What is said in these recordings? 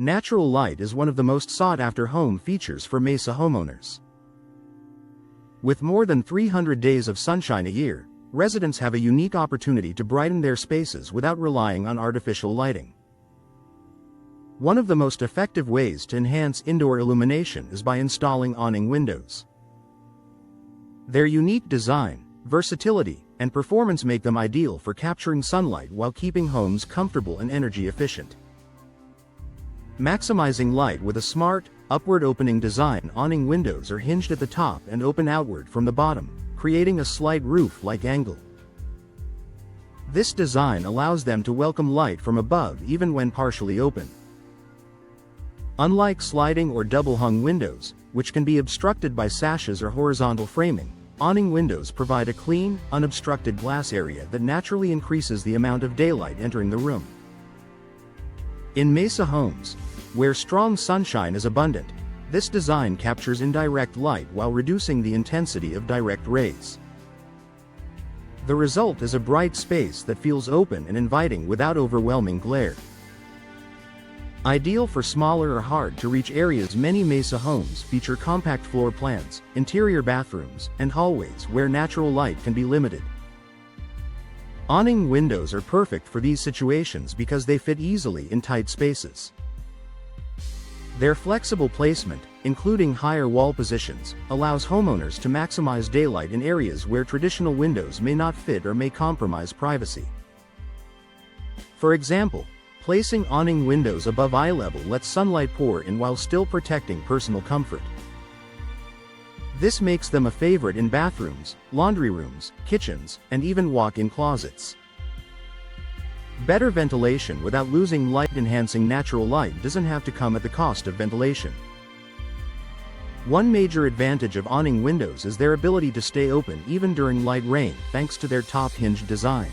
Natural light is one of the most sought-after home features for Mesa homeowners. With more than 300 days of sunshine a year, residents have a unique opportunity to brighten their spaces without relying on artificial lighting. One of the most effective ways to enhance indoor illumination is by installing awning windows. Their unique design, versatility, and performance make them ideal for capturing sunlight while keeping homes comfortable and energy efficient. Maximizing light with a smart, upward-opening design, awning windows are hinged at the top and open outward from the bottom, creating a slight roof-like angle. This design allows them to welcome light from above even when partially open. Unlike sliding or double-hung windows, which can be obstructed by sashes or horizontal framing, awning windows provide a clean, unobstructed glass area that naturally increases the amount of daylight entering the room. In Mesa homes, where strong sunshine is abundant, this design captures indirect light while reducing the intensity of direct rays. The result is a bright space that feels open and inviting without overwhelming glare. Ideal for smaller or hard-to-reach areas, many Mesa homes feature compact floor plans, interior bathrooms, and hallways where natural light can be limited. Awning windows are perfect for these situations because they fit easily in tight spaces. Their flexible placement, including higher wall positions, allows homeowners to maximize daylight in areas where traditional windows may not fit or may compromise privacy. For example, placing awning windows above eye level lets sunlight pour in while still protecting personal comfort. This makes them a favorite in bathrooms, laundry rooms, kitchens, and even walk-in closets. Better ventilation without losing light. Enhancing natural light doesn't have to come at the cost of ventilation. One major advantage of awning windows is their ability to stay open even during light rain thanks to their top-hinged design.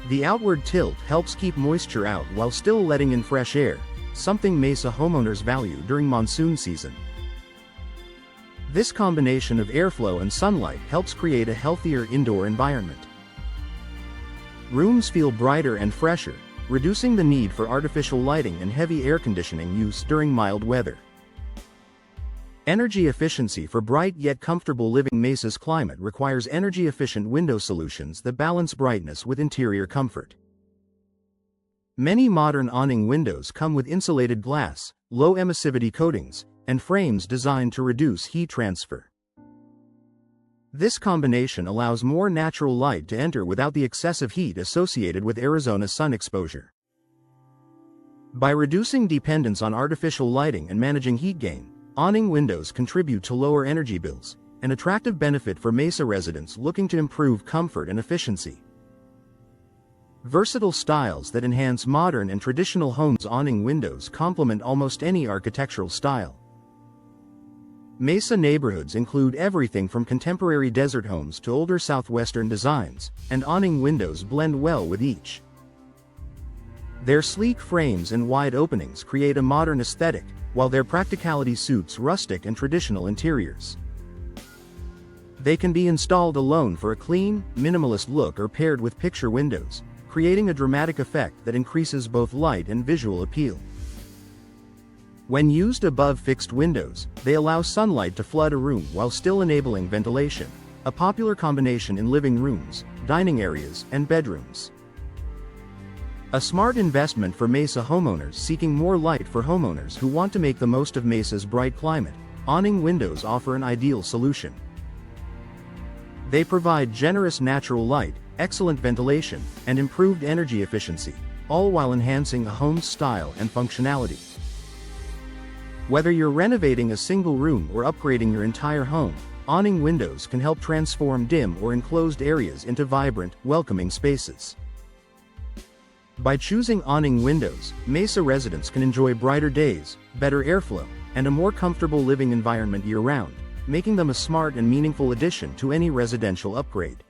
The outward tilt helps keep moisture out while still letting in fresh air, something Mesa homeowners value during monsoon season. This combination of airflow and sunlight helps create a healthier indoor environment. Rooms feel brighter and fresher, reducing the need for artificial lighting and heavy air conditioning use during mild weather. Energy efficiency for bright yet comfortable living. Mesa's climate requires energy-efficient window solutions that balance brightness with interior comfort. Many modern awning windows come with insulated glass, low emissivity coatings, and frames designed to reduce heat transfer. This combination allows more natural light to enter without the excessive heat associated with Arizona sun exposure. By reducing dependence on artificial lighting and managing heat gain, awning windows contribute to lower energy bills, an attractive benefit for Mesa residents looking to improve comfort and efficiency. Versatile styles that enhance modern and traditional homes. Awning windows complement almost any architectural style. Mesa neighborhoods include everything from contemporary desert homes to older southwestern designs, and awning windows blend well with each. Their sleek frames and wide openings create a modern aesthetic, while their practicality suits rustic and traditional interiors. They can be installed alone for a clean, minimalist look or paired with picture windows, creating a dramatic effect that increases both light and visual appeal. When used above fixed windows, they allow sunlight to flood a room while still enabling ventilation, a popular combination in living rooms, dining areas, and bedrooms. A smart investment for Mesa homeowners seeking more light. For homeowners who want to make the most of Mesa's bright climate, awning windows offer an ideal solution. They provide generous natural light, excellent ventilation, and improved energy efficiency, all while enhancing a home's style and functionality. Whether you're renovating a single room or upgrading your entire home, awning windows can help transform dim or enclosed areas into vibrant, welcoming spaces. By choosing awning windows, Mesa residents can enjoy brighter days, better airflow, and a more comfortable living environment year-round, making them a smart and meaningful addition to any residential upgrade.